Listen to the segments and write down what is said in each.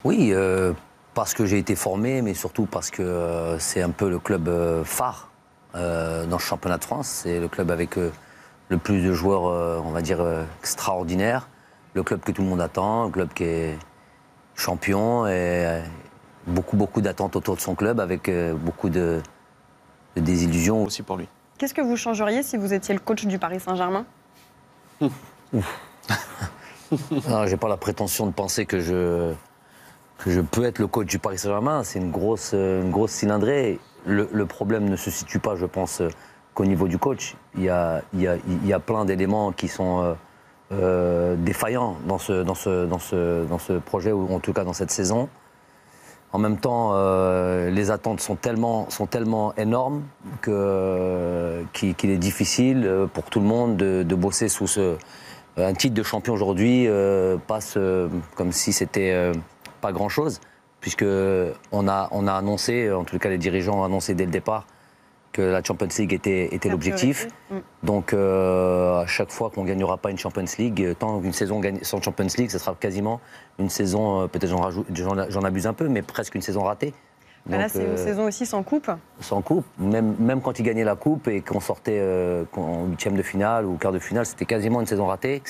Oui, parce que j'ai été formé, mais surtout parce que c'est un peu le club phare dans le championnat de France. C'est le club avec le plus de joueurs, on va dire, extraordinaires. Le club que tout le monde attend, le club qui est champion et beaucoup d'attentes autour de son club avec beaucoup de désillusions. Aussi pour lui. Qu'est-ce que vous changeriez si vous étiez le coach du Paris Saint-Germain? Non, j'ai pas la prétention de penser que je peux être le coach du Paris Saint-Germain. C'est une grosse cylindrée. Le problème ne se situe pas, je pense, qu'au niveau du coach. Il y a plein d'éléments qui sont défaillants dans ce projet, ou en tout cas dans cette saison. En même temps, les attentes sont tellement énormes qu'il est difficile pour tout le monde de bosser sous un titre de champion aujourd'hui passe comme si c'était pas grand-chose, puisque on a annoncé, en tout cas les dirigeants ont annoncé dès le départ que la Champions League était l'objectif. Donc à chaque fois qu'on ne gagnera pas une Champions League, tant qu'une saison sans Champions League, ce sera quasiment une saison, peut-être j'en abuse un peu, mais presque une saison ratée. Donc, là, c'est une saison aussi sans coupe. Sans coupe. Même quand ils gagnaient la coupe et qu'on sortait en huitième de finale ou quart de finale, c'était quasiment une saison ratée.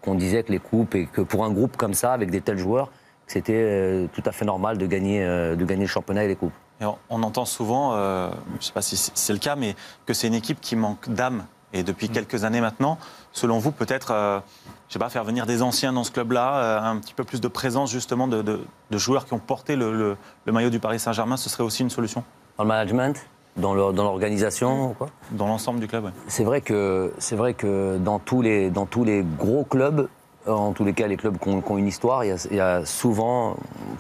Qu'on disait que les coupes, et que pour un groupe comme ça, avec des tels joueurs, c'était tout à fait normal de gagner le championnat et les coupes. Et on entend souvent, je ne sais pas si c'est le cas, mais que c'est une équipe qui manque d'âme. Et depuis quelques années maintenant, selon vous, peut-être, je sais pas, faire venir des anciens dans ce club-là, un petit peu plus de présence justement de joueurs qui ont porté le maillot du Paris Saint-Germain, ce serait aussi une solution? Dans le management, dans l'organisation, quoi. Dans l'ensemble du club, oui. C'est vrai que dans tous les gros clubs, en tous les cas les clubs qui ont une histoire, il y a souvent,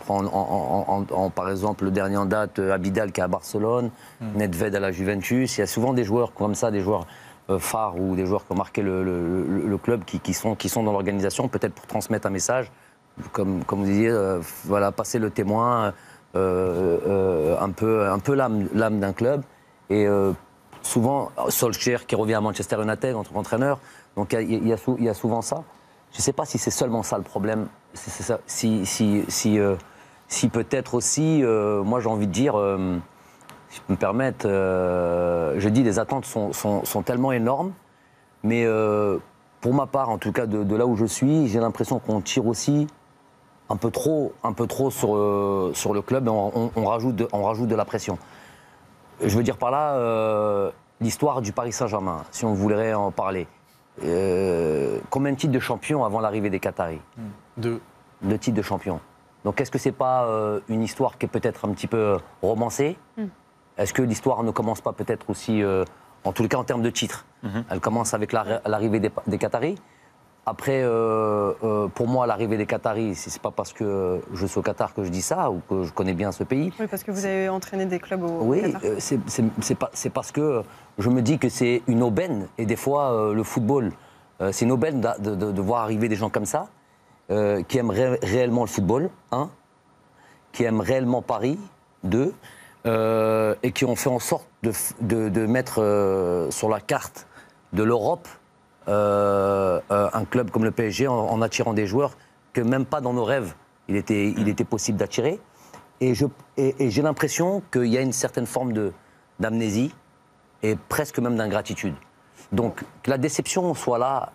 par exemple le dernier en date, Abidal qui est à Barcelone, Nedved à la Juventus, il y a souvent des joueurs comme ça, des joueurs phares ou des joueurs qui ont marqué le club qui sont dans l'organisation, peut-être pour transmettre un message, comme vous disiez, voilà, passer le témoin, un peu l'âme d'un club. Et souvent, Solskjaer qui revient à Manchester United en tant qu'entraîneur, donc il y a souvent ça. Je ne sais pas si c'est seulement ça le problème. Si peut-être aussi, moi j'ai envie de dire, si je peux me permettre, je dis les attentes sont tellement énormes, mais pour ma part, en tout cas de là où je suis, j'ai l'impression qu'on tire aussi un peu trop sur le club et on rajoute de la pression. Je veux dire par là, l'histoire du Paris Saint-Germain, si on voulait en parler. Combien de titres de champion avant l'arrivée des Qataris? Deux titres de champion. Donc est-ce que c'est pas une histoire qui est peut-être un petit peu romancée? Est-ce que l'histoire ne commence pas peut-être aussi, en tous les cas en termes de titres, elle commence avec l'arrivée des Qataris? Après, pour moi, l'arrivée des Qataris, c'est pas parce que je suis au Qatar que je dis ça ou que je connais bien ce pays. Oui, parce que vous avez entraîné des clubs au Qatar. Oui, c'est parce que je me dis que c'est une aubaine. Et des fois, le football, c'est une aubaine de voir arriver des gens comme ça, qui aiment réellement le football, qui aiment réellement Paris, et qui ont fait en sorte de mettre sur la carte de l'Europe un club comme le PSG en attirant des joueurs que même pas dans nos rêves il était possible d'attirer. Et j'ai l'impression qu'il y a une certaine forme d'amnésie et presque même d'ingratitude. Donc que la déception soit là,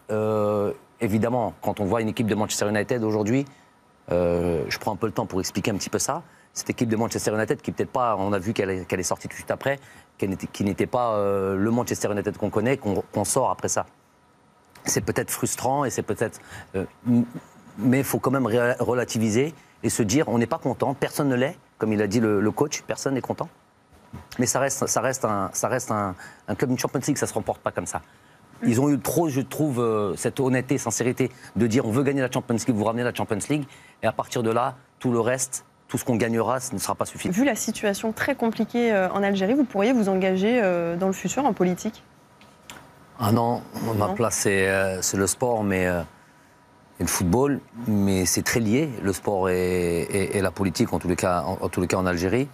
évidemment, quand on voit une équipe de Manchester United aujourd'hui, je prends un peu le temps pour expliquer un petit peu ça. Cette équipe de Manchester United qui peut-être pas, on a vu qu'elle est sortie tout de suite après, qui n'était pas le Manchester United qu'on connaît, qu'on sort après ça. C'est peut-être frustrant et c'est peut-être... mais il faut quand même relativiser et se dire on n'est pas content, personne ne l'est, comme il a dit le coach, personne n'est content. Mais ça reste un club, une Champions League, ça ne se remporte pas comme ça. Ils ont eu trop, je trouve, cette honnêteté, sincérité de dire on veut gagner la Champions League, vous ramenez la Champions League, et à partir de là, tout le reste, tout ce qu'on gagnera, ce ne sera pas suffisant. Vu la situation très compliquée en Algérie, vous pourriez vous engager dans le futur en politique? Ah non, ma place c'est le sport et le football, mais c'est très lié, le sport et la politique, en tous les cas en Algérie.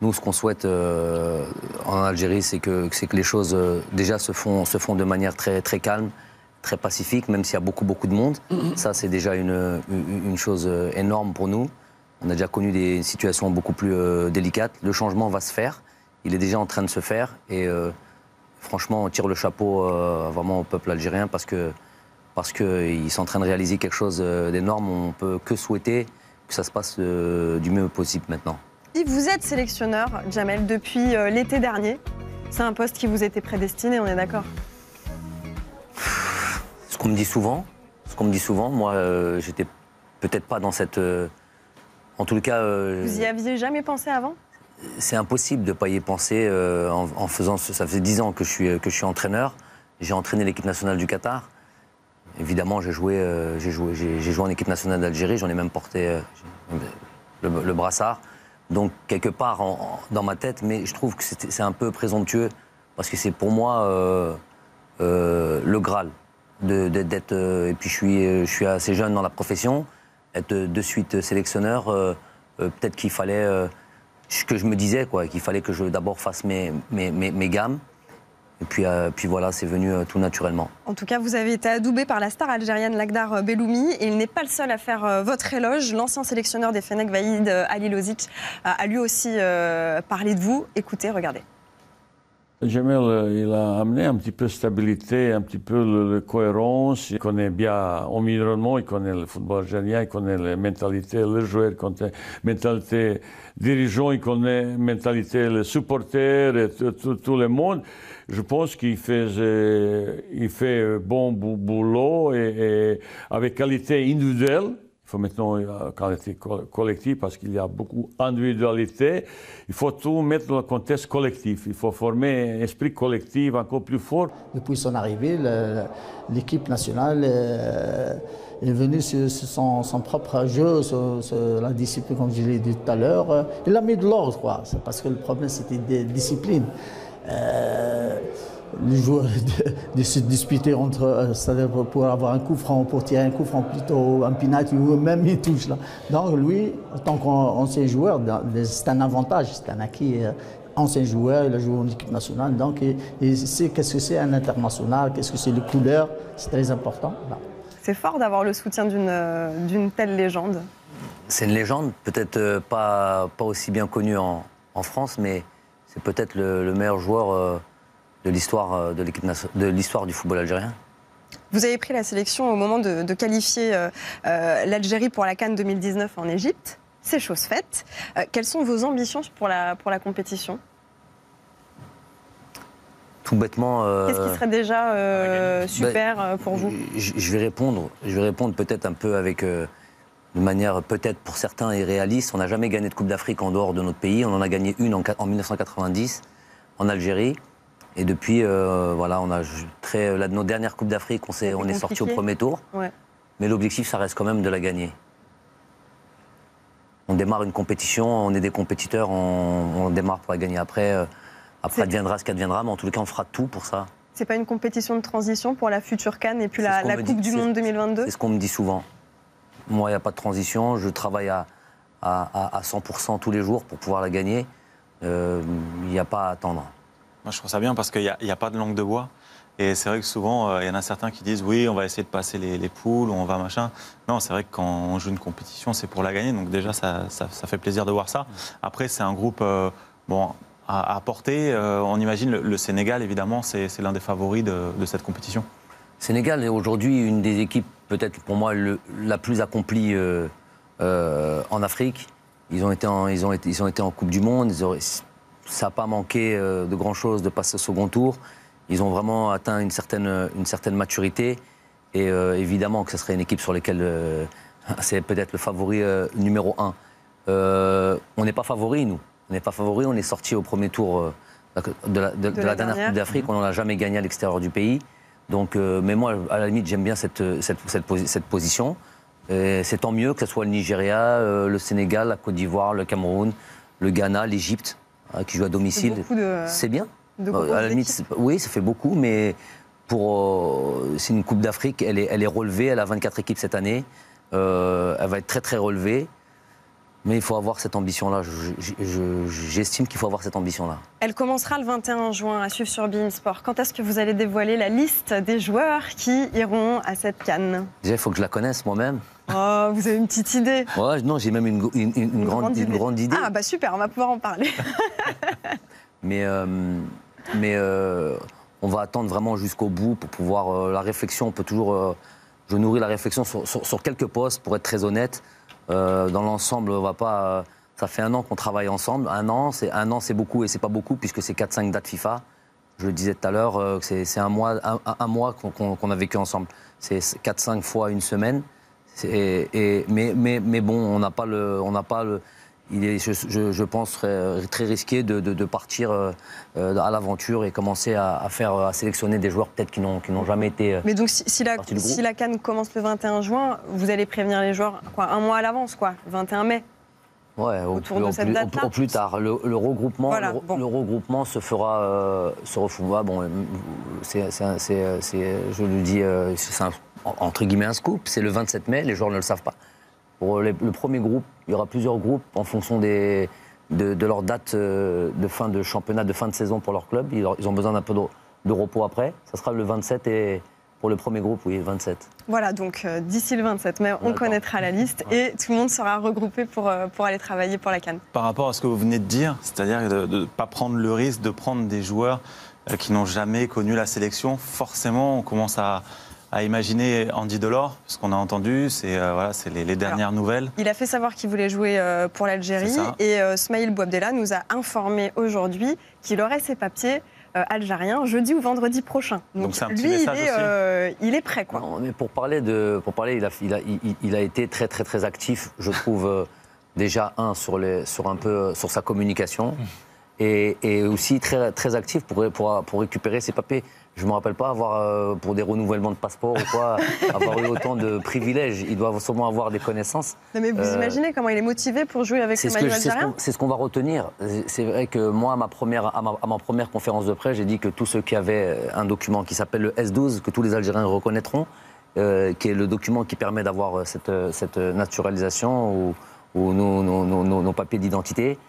Nous, ce qu'on souhaite en Algérie, c'est que les choses déjà se font de manière très, très calme, très pacifique, même s'il y a beaucoup de monde. Ça, c'est déjà une chose énorme pour nous. On a déjà connu des situations beaucoup plus délicates. Le changement va se faire. Il est déjà en train de se faire. Et franchement, on tire le chapeau vraiment au peuple algérien parce qu'ils sont en train de réaliser quelque chose d'énorme. On ne peut que souhaiter que ça se passe du mieux possible maintenant. Yves, vous êtes sélectionneur, Djamel, depuis l'été dernier. C'est un poste qui vous était prédestiné, on est d'accord? Ce qu'on me dit souvent, moi, j'étais peut-être pas dans cette... en tout cas... Vous y aviez jamais pensé avant? C'est impossible de ne pas y penser en faisant... Ça fait 10 ans que je suis entraîneur. J'ai entraîné l'équipe nationale du Qatar. Évidemment, j'ai joué en équipe nationale d'Algérie. J'en ai même porté le brassard. Donc, quelque part dans ma tête, mais je trouve que c'est un peu présomptueux parce que c'est pour moi le Graal. Et puis, je suis assez jeune dans la profession. Être de suite sélectionneur, peut-être qu'il fallait... que je me disais, qu'il fallait que je d'abord fasse mes gammes. Et puis voilà, c'est venu tout naturellement. En tout cas, vous avez été adoubé par la star algérienne Lakhdar Belloumi. Et il n'est pas le seul à faire votre éloge. L'ancien sélectionneur des Fennecs, Vahid Halilovic, a lui aussi parlé de vous. Écoutez, regardez. Djamel, il a amené un petit peu de stabilité, un petit peu de cohérence. Il connaît bien l'environnement, il connaît le football algérien, il connaît la mentalité, le joueur, il connaît la mentalité dirigeant, il connaît la mentalité des supporters et tout le monde. Je pense qu'il fait bon boulot et avec qualité individuelle. Il faut maintenant qualité collective parce qu'il y a beaucoup d'individualité. Il faut tout mettre dans le contexte collectif. Il faut former un esprit collectif encore plus fort. Depuis son arrivée, l'équipe nationale est venue sur son propre jeu, sur la discipline, comme je l'ai dit tout à l'heure. Il a mis de l'ordre, quoi. Parce que le problème, c'était des disciplines. Les joueurs de se disputer entre, c'est-à-dire pour avoir un coup franc, pour tirer un coup franc plutôt, un penalty ou même une touche. Là. Donc lui, en tant qu'ancien joueur, c'est un avantage, c'est un acquis. Ancien joueur, il a joué en équipe nationale, donc il sait qu'est-ce que c'est un international, qu'est-ce que c'est les couleurs, c'est très important. Là. C'est fort d'avoir le soutien d'une telle légende. C'est une légende, peut-être pas aussi bien connue en France, mais c'est peut-être le meilleur joueur de l'histoire de l'histoire du football algérien. Vous avez pris la sélection au moment de qualifier l'Algérie pour la CAN 2019 en Égypte. C'est chose faite. Quelles sont vos ambitions pour la compétition? Tout bêtement... Qu'est-ce qui serait déjà super pour vous? Je vais répondre peut-être un peu avec... de manière peut-être pour certains irréaliste. On n'a jamais gagné de Coupe d'Afrique en dehors de notre pays. On en a gagné une en 1990 en Algérie. Et depuis, voilà, nos dernières Coupes d'Afrique, on est sorti au premier tour. Ouais. Mais l'objectif, ça reste quand même de la gagner. On démarre une compétition, on est des compétiteurs, on démarre pour la gagner. Après adviendra ce qu'adviendra, mais en tout cas, on fera tout pour ça. C'est pas une compétition de transition pour la future CAN et puis la Coupe du Monde 2022? C'est ce qu'on me dit souvent. Moi, il n'y a pas de transition. Je travaille à 100% tous les jours pour pouvoir la gagner. Il n'y a pas à attendre. Moi, je trouve ça bien parce qu'il n'y a pas de langue de bois. Et c'est vrai que souvent, il y en a certains qui disent oui, on va essayer de passer les poules, ou on va machin. Non, c'est vrai que quand on joue une compétition, c'est pour la gagner. Donc déjà, ça fait plaisir de voir ça. Après, c'est un groupe à porter. On imagine le Sénégal, évidemment, c'est l'un des favoris de cette compétition. Sénégal est aujourd'hui une des équipes, peut-être pour moi, la plus accomplie en Afrique. Ils ont été en Coupe du Monde. Ça n'a pas manqué de grand-chose de passer au second tour. Ils ont vraiment atteint une certaine maturité. Et évidemment que ce serait une équipe sur laquelle c'est peut-être le favori numéro 1. On n'est pas favori, nous. On n'est pas favori. On est sorti au premier tour de la dernière Coupe d'Afrique. On n'en a jamais gagné à l'extérieur du pays. Donc, mais moi, à la limite, j'aime bien cette position. C'est tant mieux que ce soit le Nigeria, le Sénégal, la Côte d'Ivoire, le Cameroun, le Ghana, l'Égypte, qui jouent à domicile. C'est bien. À la limite, oui, ça fait beaucoup, mais c'est une Coupe d'Afrique, elle est relevée, elle a 24 équipes cette année, elle va être très très relevée. Mais il faut avoir cette ambition-là. J'estime qu'il faut avoir cette ambition-là. Elle commencera le 21 juin à suivre sur Bein Sport. Quand est-ce que vous allez dévoiler la liste des joueurs qui iront à cette CAN? Déjà, il faut que je la connaisse moi-même. Oh, vous avez une petite idée? Ouais, non, j'ai même une grande idée. Ah, bah super, on va pouvoir en parler. Mais on va attendre vraiment jusqu'au bout pour pouvoir... la réflexion, on peut toujours... je nourris la réflexion sur quelques postes, pour être très honnête. Dans l'ensemble, on va pas... ça fait 1 an qu'on travaille ensemble. 1 an, c'est beaucoup et c'est pas beaucoup puisque c'est 4-5 dates FIFA. Je le disais tout à l'heure, c'est un mois qu'on a vécu ensemble. C'est 4-5 fois une semaine. Mais bon, on n'a pas le... Il est, je pense, très risqué de partir à l'aventure et commencer à sélectionner des joueurs peut-être qui n'ont jamais été. Mais donc, si la CAN commence le 21 juin, vous allez prévenir les joueurs quoi, 1 mois à l'avance, quoi, le 21 mai? Ouais, autour de cette date-là. Au plus tard. Le regroupement, voilà, le regroupement se fera. Bon, je le dis, c'est entre guillemets un scoop. C'est le 27 mai. Les joueurs ne le savent pas. Pour le premier groupe, il y aura plusieurs groupes en fonction de leur date de fin de championnat, de fin de saison pour leur club. Ils ont besoin d'un peu de repos après. Ça sera le 27 et pour le premier groupe, oui, le 27. Voilà, donc d'ici le 27 mai, on connaîtra la liste et tout le monde sera regroupé pour aller travailler pour la CAN. Par rapport à ce que vous venez de dire, c'est-à-dire de ne pas prendre le risque de prendre des joueurs qui n'ont jamais connu la sélection, forcément, on commence à imaginer Andy Delors, ce qu'on a entendu, c'est les dernières nouvelles. Il a fait savoir qu'il voulait jouer pour l'Algérie et Smaïl Bouabdella nous a informé aujourd'hui qu'il aurait ses papiers algériens jeudi ou vendredi prochain. Donc c'est un petit lui, message il est prêt, quoi. Non, mais pour parler, il a été très très très actif, je trouve déjà sur sa communication et aussi très très actif pour récupérer ses papiers. Je ne me rappelle pas avoir, pour des renouvellements de passeport ou quoi, avoir eu autant de privilèges. Il doit sûrement avoir des connaissances. Non, mais vous imaginez comment il est motivé pour jouer avec le maillot algérien? C'est ce qu'on va retenir. C'est vrai que moi, à ma première conférence de presse, j'ai dit que tous ceux qui avaient un document qui s'appelle le S12, que tous les Algériens reconnaîtront, qui est le document qui permet d'avoir cette naturalisation ou nos papiers d'identité,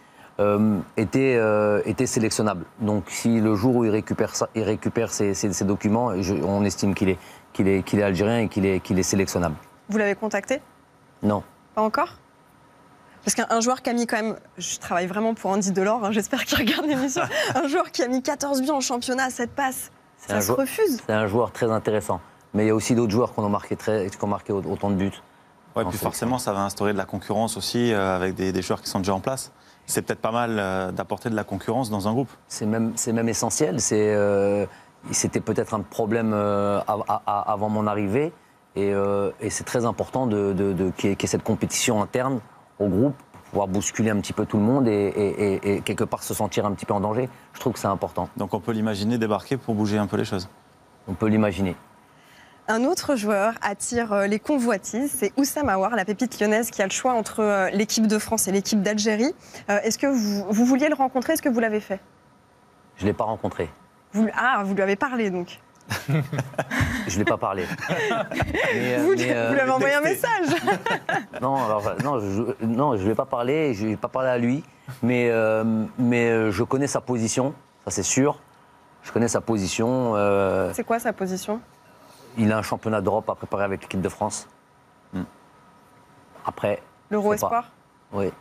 était sélectionnable. Donc si le jour où il récupère ces documents, on estime qu'il est algérien et qu'il est sélectionnable. Vous l'avez contacté? Non. Pas encore? Parce qu'un joueur qui a mis quand même, je travaille vraiment pour Andy Delors, j'espère qu'il regarde l'émission, un joueur qui a mis 14 buts en championnat à 7 passes, ça se refuse? C'est un joueur très intéressant. Mais il y a aussi d'autres joueurs qui ont marqué autant de buts. Ouais, puis forcément, ça va instaurer de la concurrence aussi avec des joueurs qui sont déjà en place. C'est peut-être pas mal d'apporter de la concurrence dans un groupe. C'est même essentiel. C'était peut-être un problème avant mon arrivée. Et c'est très important qu'il y ait cette compétition interne au groupe pour pouvoir bousculer un petit peu tout le monde et quelque part se sentir un petit peu en danger. Je trouve que c'est important. Donc on peut l'imaginer débarquer pour bouger un peu les choses. On peut l'imaginer. Un autre joueur attire les convoitises, c'est Oussama Aouar, la pépite lyonnaise qui a le choix entre l'équipe de France et l'équipe d'Algérie. Est-ce que vous vouliez le rencontrer? Est-ce que vous l'avez fait? Je ne l'ai pas rencontré. Vous lui avez parlé donc? Je ne l'ai pas parlé. Vous lui avez envoyé un message? Non, je ne lui ai pas parlé, je n'ai pas parlé à lui, mais je connais sa position, ça c'est sûr. Je connais sa position. C'est quoi sa position? Il a un championnat d'Europe à préparer avec l'équipe de France. Après. L'Euro Espoir? Oui.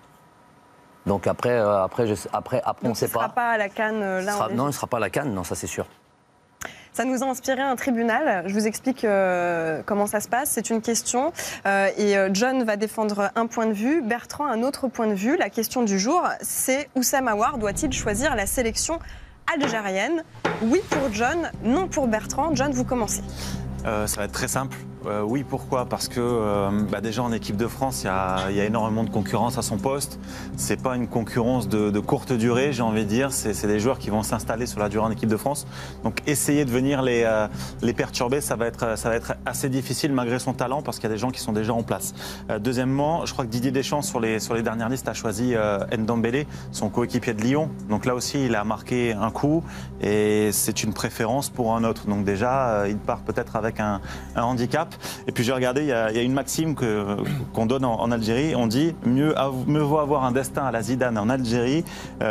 Donc après, on ne sait pas. Il ne sera pas à la CAN là? Non, il ne sera pas à la CAN, non, ça c'est sûr. Ça nous a inspiré un tribunal. Je vous explique comment ça se passe. C'est une question et John va défendre un point de vue, Bertrand un autre point de vue. La question du jour, c'est Oussama Aouar doit-il choisir la sélection algérienne? Oui pour John, non pour Bertrand. John, vous commencez. Ça va être très simple. Oui, pourquoi? Parce que déjà en équipe de France, il y a énormément de concurrence à son poste. C'est pas une concurrence de courte durée, j'ai envie de dire. C'est des joueurs qui vont s'installer sur la durée en équipe de France. Donc essayer de venir les perturber, ça va être assez difficile malgré son talent parce qu'il y a des gens qui sont déjà en place. Deuxièmement, je crois que Didier Deschamps sur les dernières listes a choisi Ndombele, son coéquipier de Lyon. Donc là aussi, il a marqué un coup et c'est une préférence pour un autre. Donc déjà, il part peut-être avec un handicap. Et puis j'ai regardé, il y a une maxime qu'on donne en Algérie. On dit mieux vaut avoir un destin à la Zidane en Algérie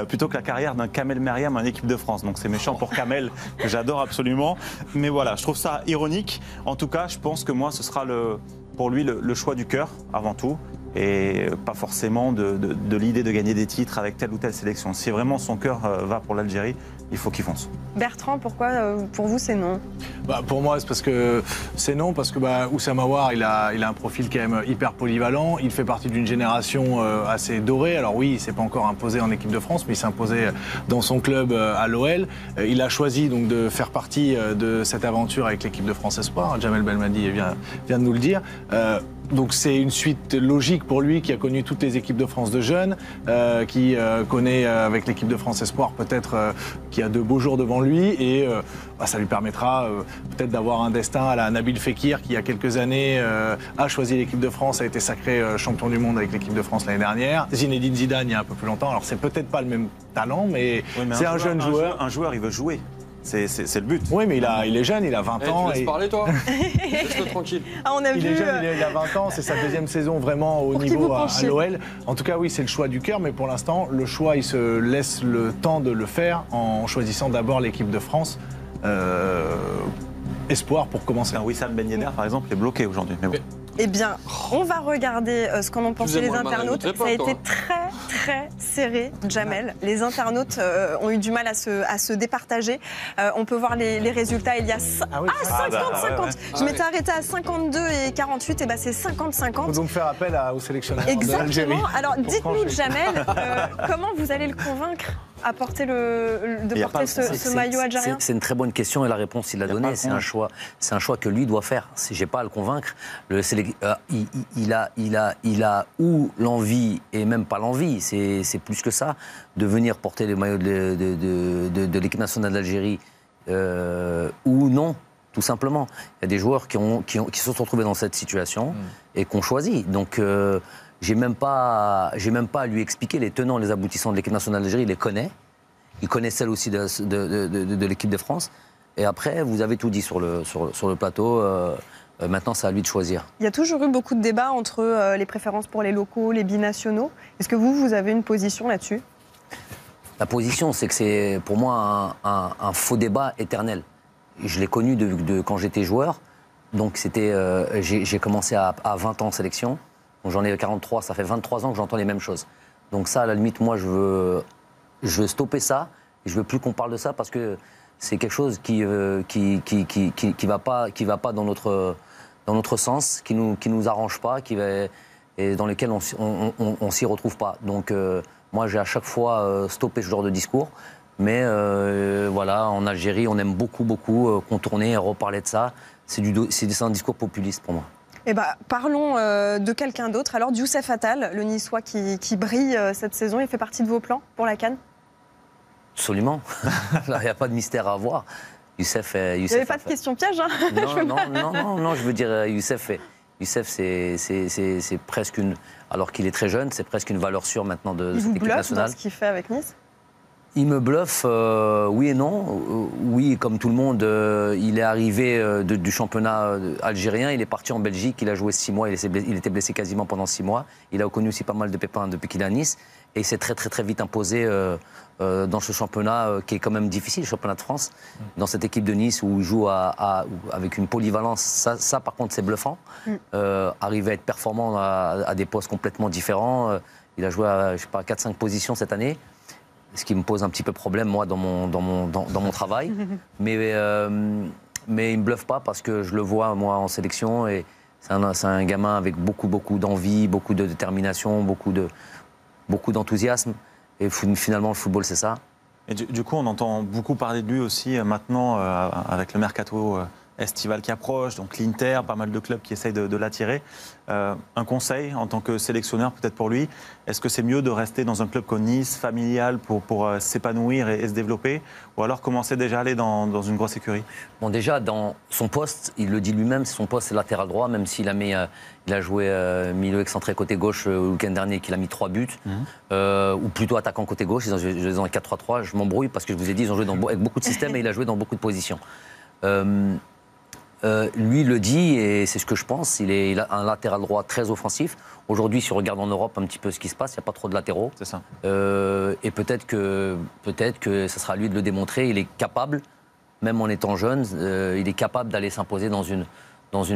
plutôt que la carrière d'un Kamel Meriem en équipe de France. Donc c'est méchant pour Kamel, que j'adore absolument. Mais voilà, je trouve ça ironique. En tout cas, je pense que moi, ce sera pour lui le choix du cœur avant tout. Et pas forcément de l'idée de gagner des titres avec telle ou telle sélection. Si vraiment son cœur va pour l'Algérie, il faut qu'il fonce. Bertrand, pourquoi pour vous c'est non? Pour moi, c'est parce que Oussama Aouar, il a un profil quand même hyper polyvalent. Il fait partie d'une génération assez dorée. Alors oui, il ne s'est pas encore imposé en équipe de France, mais il s'est imposé dans son club à l'OL. Il a choisi donc de faire partie de cette aventure avec l'équipe de France Espoir. Jamel Belmadi vient de nous le dire. Donc c'est une suite logique pour lui qui a connu toutes les équipes de France de jeunes, qui connaît avec l'équipe de France Espoir peut-être qui a de beaux jours devant lui et ça lui permettra peut-être d'avoir un destin à la Nabil Fekir qui il y a quelques années a choisi l'équipe de France, a été sacré champion du monde avec l'équipe de France l'année dernière. Zinedine Zidane il y a un peu plus longtemps, alors c'est peut-être pas le même talent mais c'est un jeune joueur. Un joueur il veut jouer. C'est le but. Oui, mais il est jeune, il a 20 ans. Tu laisses parler, toi. Laisse-toi tranquille. Il est jeune, il a 20 ans, c'est sa deuxième saison vraiment au niveau à l'OL. En tout cas, oui, c'est le choix du cœur, mais pour l'instant, le choix, il se laisse le temps de le faire en choisissant d'abord l'équipe de France. Espoir pour commencer. Wissam Ben Yedder, par exemple, est bloqué aujourd'hui. Mais bon. Eh bien, on va regarder ce qu'en ont pensé les internautes. Ça a été très, très serré, Jamel. Les internautes ont eu du mal à se départager. On peut voir les résultats. Il y a 50-50. Je m'étais arrêtée à 52 et 48. Et ben c'est 50-50. Il faut donc faire appel au sélectionneur d'Algérie. Exactement. Alors, dites-nous, Jamel, comment vous allez le convaincre à porter ce maillot algérien? C'est une très bonne question et la réponse, il l'a donnée. C'est un choix que lui doit faire. Si j'ai pas à le convaincre, il a ou l'envie et même pas l'envie, c'est plus que ça, de venir porter les maillots de l'équipe nationale d'Algérie ou non. Tout simplement. Il y a des joueurs qui se sont retrouvés dans cette situation et qui ont choisi. Donc, j'ai même pas à lui expliquer les tenants, les aboutissants de l'équipe nationale d'Algérie. Il les connaît. Il connaît celle aussi de l'équipe de France. Et après, vous avez tout dit sur le plateau. Maintenant, c'est à lui de choisir. Il y a toujours eu beaucoup de débats entre les préférences pour les locaux, les binationaux. Est-ce que vous avez une position là-dessus? La position, c'est que c'est pour moi un faux débat éternel. Je l'ai connu quand j'étais joueur. Donc j'ai commencé à 20 ans en sélection. Donc j'en ai 43, ça fait 23 ans que j'entends les mêmes choses. Donc ça, à la limite, moi, je veux stopper ça. Je veux plus qu'on parle de ça parce que c'est quelque chose qui va pas dans notre sens, qui nous arrange pas, et dans lequel on s'y retrouve pas. Donc moi, j'ai à chaque fois stoppé ce genre de discours. Mais voilà, en Algérie, on aime beaucoup contourner et reparler de ça. C'est un discours populiste pour moi. Eh ben, parlons de quelqu'un d'autre. Alors, Youssef Attal, le Niçois qui brille cette saison, il fait partie de vos plans pour la CAN? Absolument. Il n'y a pas de mystère à avoir. Youssef, il n'y avait pas de question piège, hein? Non, je veux dire, Youssef, c'est presque une... Alors qu'il est très jeune, c'est presque une valeur sûre maintenant de cette équipe nationale. Il vous bluffe dans ce qu'il fait avec Nice? Il me bluffe, oui et non. Oui, comme tout le monde, il est arrivé du championnat algérien, il est parti en Belgique, il a joué 6 mois, il était blessé quasiment pendant 6 mois. Il a connu aussi pas mal de pépins depuis qu'il est à Nice. Et il s'est très vite imposé dans ce championnat qui est quand même difficile, le championnat de France. Dans cette équipe de Nice où il joue avec une polyvalence, ça par contre c'est bluffant. Arriver à être performant à des postes complètement différents. Il a joué à 4-5 positions cette année. Ce qui me pose un petit peu problème, moi, dans mon travail. Mais il ne me bluffe pas parce que je le vois, moi, en sélection. Et c'est un gamin avec beaucoup d'envie, beaucoup de détermination, beaucoup d'enthousiasme. Et finalement, le football, c'est ça. Et du coup, on entend beaucoup parler de lui aussi maintenant, avec le mercato estival qui approche, donc l'Inter, pas mal de clubs qui essayent de l'attirer. Un conseil en tant que sélectionneur peut-être pour lui, est-ce que c'est mieux de rester dans un club comme Nice, familial, pour s'épanouir et se développer, ou alors commencer déjà à aller dans une grosse écurie? Bon, déjà, dans son poste, il le dit lui-même, son poste c'est latéral droit, même s'il a joué milieu excentré côté gauche le week-end dernier, qu'il a mis 3 buts, ou plutôt attaquant côté gauche, ils ont joué dans un 4-3-3, je m'embrouille parce que je vous ai dit, ils ont joué avec beaucoup de systèmes et il a joué dans beaucoup de positions. Lui le dit, et c'est ce que je pense, il a un latéral droit très offensif. Aujourd'hui, si on regarde en Europe un petit peu ce qui se passe, il n'y a pas trop de latéraux. C'est ça. Et peut-être que ce sera à lui de le démontrer. Il est capable, même en étant jeune, il est capable d'aller s'imposer dans une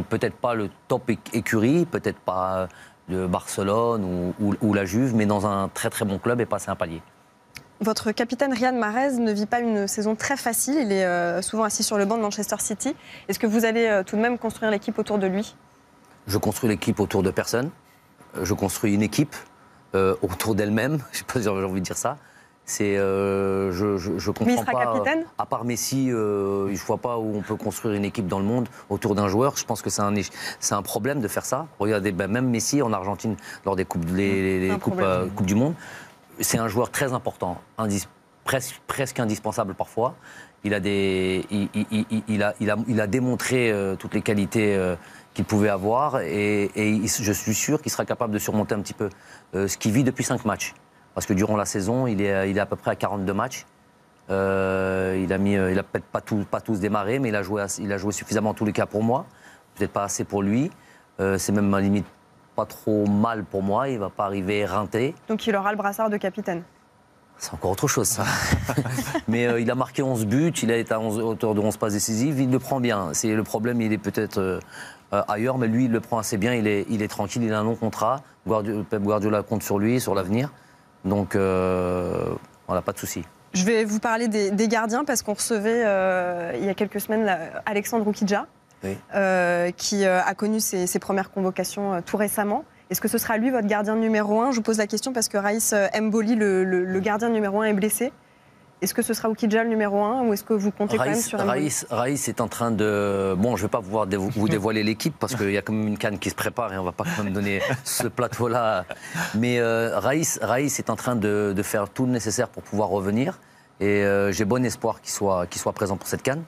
peut-être pas le top écurie, peut-être pas de Barcelone ou la Juve, mais dans un très très bon club et passer un palier. Votre capitaine Riyad Mahrez ne vit pas une saison très facile. Il est souvent assis sur le banc de Manchester City. Est-ce que vous allez tout de même construire l'équipe autour de lui? Je construis l'équipe autour de personne. Je construis une équipe autour d'elle-même. Je ne sais pas si j'ai envie de dire ça. Je comprends. Mais il sera pas. Capitaine À part Messi, je ne vois pas où on peut construire une équipe dans le monde autour d'un joueur. Je pense que c'est un problème de faire ça. Regardez, même Messi en Argentine lors des coupes du Monde. C'est un joueur très important, presque indispensable parfois. Il a démontré toutes les qualités qu'il pouvait avoir et je suis sûr qu'il sera capable de surmonter un petit peu ce qu'il vit depuis 5 matchs. Parce que durant la saison, il est à peu près à 42 matchs. Il a peut-être pas tous démarré, mais il a joué suffisamment en tous les cas pour moi. Peut-être pas assez pour lui. C'est même à la limite pas trop mal pour moi, il ne va pas arriver éreinté. Donc il aura le brassard de capitaine. C'est encore autre chose, ça. Mais il a marqué 11 buts, il a été à hauteur de 11 passes décisives, il le prend bien. C'est le problème, il est peut-être ailleurs, mais lui, il le prend assez bien, il est tranquille, il a un long contrat. Pep Guardiola compte sur lui, sur l'avenir. Donc, voilà, pas de souci. Je vais vous parler des gardiens, parce qu'on recevait, il y a quelques semaines, Alexandre Oukidja. Oui. Qui a connu ses premières convocations tout récemment. Est-ce que ce sera lui votre gardien numéro 1? Je vous pose la question parce que Raïs Mboli, le gardien numéro 1, est blessé. Est-ce que ce sera Oukidja le numéro 1 ou est-ce que vous comptez quand même sur Mboli? Raïs est en train de... Bon, je ne vais pas pouvoir vous dévoiler l'équipe parce qu'il y a quand même une CAN qui se prépare et on ne va pas quand même donner ce plateau-là. Mais Raïs est en train de faire tout le nécessaire pour pouvoir revenir et j'ai bon espoir qu'il soit présent pour cette CAN.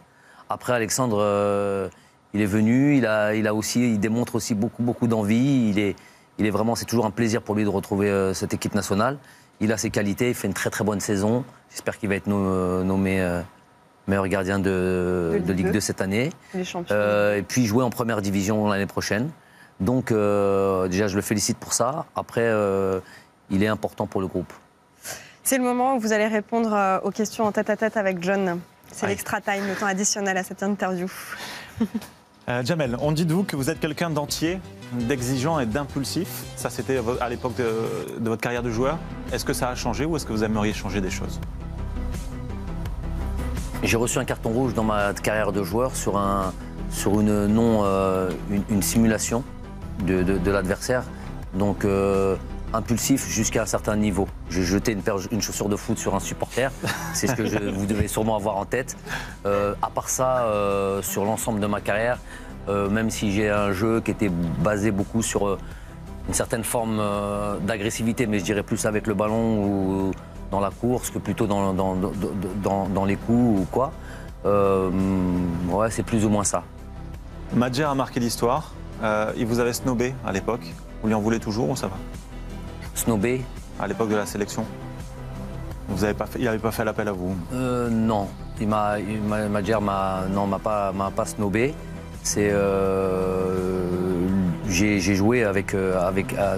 Après, Alexandre... il est venu, il démontre aussi beaucoup d'envie. Il est vraiment, c'est toujours un plaisir pour lui de retrouver cette équipe nationale. Il a ses qualités, il fait une très très bonne saison. J'espère qu'il va être nommé meilleur gardien de Ligue 2 cette année. Et puis jouer en première division l'année prochaine. Donc déjà, je le félicite pour ça. Après, il est important pour le groupe. C'est le moment où vous allez répondre aux questions en tête-à-tête avec John. C'est l'extra time, le temps additionnel à cette interview. Jamel, on dit de vous que vous êtes quelqu'un d'entier, d'exigeant et d'impulsif. Ça, c'était à l'époque de votre carrière de joueur. Est-ce que ça a changé ou est-ce que vous aimeriez changer des choses? J'ai reçu un carton rouge dans ma carrière de joueur sur une simulation de l'adversaire. Donc, impulsif jusqu'à un certain niveau. J'ai jeté une chaussure de foot sur un supporter. C'est ce que vous devez sûrement avoir en tête. À part ça, sur l'ensemble de ma carrière, même si j'ai un jeu qui était basé beaucoup sur une certaine forme d'agressivité, mais je dirais plus avec le ballon ou dans la course que plutôt dans les coups ou quoi. Ouais, c'est plus ou moins ça. Madjer a marqué l'histoire. Il vous avait snobé à l'époque. Vous lui en voulez toujours ou ça va? Snobé? À l'époque de la sélection. Il n'avait pas fait l'appel à vous? Non. Madjer m'a pas snobé. J'ai joué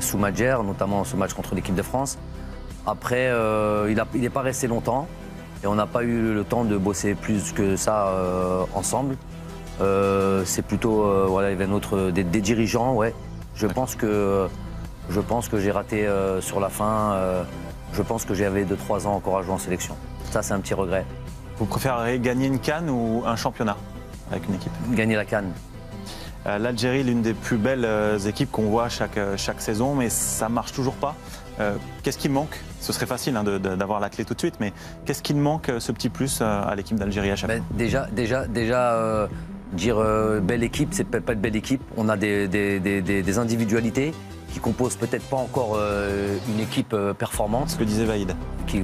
sous Madjer, notamment ce match contre l'équipe de France. Après, il n'est pas resté longtemps et on n'a pas eu le temps de bosser plus que ça ensemble. C'est plutôt, voilà, il y avait des dirigeants, ouais. Je pense que j'ai raté sur la fin. Je pense que j'avais 2-3 ans encore à jouer en sélection. Ça, c'est un petit regret. Vous préférez gagner une CAN ou un championnat avec une équipe? Gagner la CAN. L'Algérie, l'une des plus belles équipes qu'on voit chaque saison, mais ça ne marche toujours pas. Qu'est-ce qui manque? Ce serait facile d'avoir la clé tout de suite, mais qu'est-ce qui manque, ce petit plus à l'équipe d'Algérie à chaque fois? Déjà, dire belle équipe, c'est peut-être pas une belle équipe. On a des individualités qui composent peut-être pas encore une équipe performante. Ce que disait Vaïd.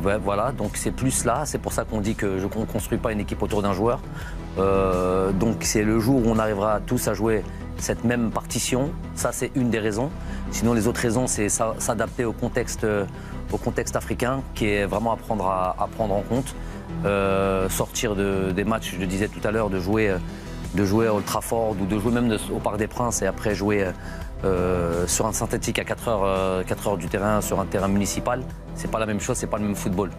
Ouais, voilà, donc c'est plus là. C'est pour ça qu'on dit qu'on ne construit pas une équipe autour d'un joueur. Donc c'est le jour où on arrivera tous à jouer cette même partition. Ça, c'est une des raisons. Sinon, les autres raisons, c'est s'adapter au contexte africain, qui est vraiment à prendre en compte. Sortir des matchs, je le disais tout à l'heure, de jouer de jouer à Old Trafford ou de jouer même au Parc des Princes et après jouer sur un synthétique à 4 heures du terrain, sur un terrain municipal, c'est pas la même chose, c'est pas le même football.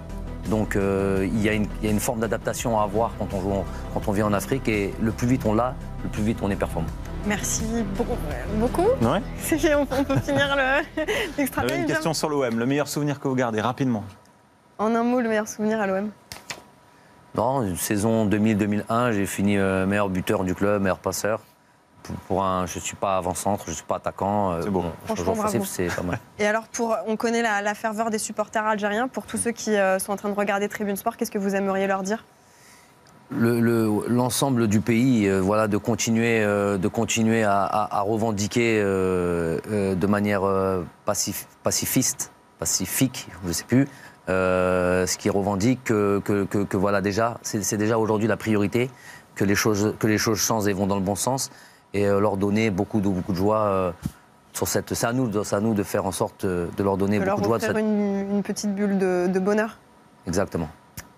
Donc il y a une forme d'adaptation à avoir quand on vit en Afrique et le plus vite on l'a, le plus vite on est performant. Merci beaucoup. Ouais. On peut finir l'extra J'avais time. une question sur l'OM. Le meilleur souvenir que vous gardez, rapidement. En un mot, le meilleur souvenir à l'OM. Non, une saison 2000-2001, j'ai fini meilleur buteur du club, meilleur passeur. Je ne suis pas avant-centre, je ne suis pas attaquant. C'est beau. Franchement, bravo. C'est pas mal. Et alors, on connaît la ferveur des supporters algériens. Pour tous ceux qui sont en train de regarder Tribune Sport, qu'est-ce que vous aimeriez leur dire ? L'ensemble du pays, voilà, de continuer à revendiquer de manière pacifique, je ne sais plus, ce qui revendique que voilà déjà, c'est déjà aujourd'hui la priorité, que les choses changent et vont dans le bon sens, et leur donner beaucoup de joie. C'est à nous de faire en sorte de leur donner beaucoup de joie. De leur offrir une petite bulle de bonheur. Exactement.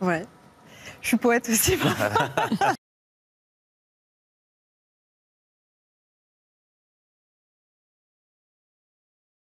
Ouais. Je suis poète aussi.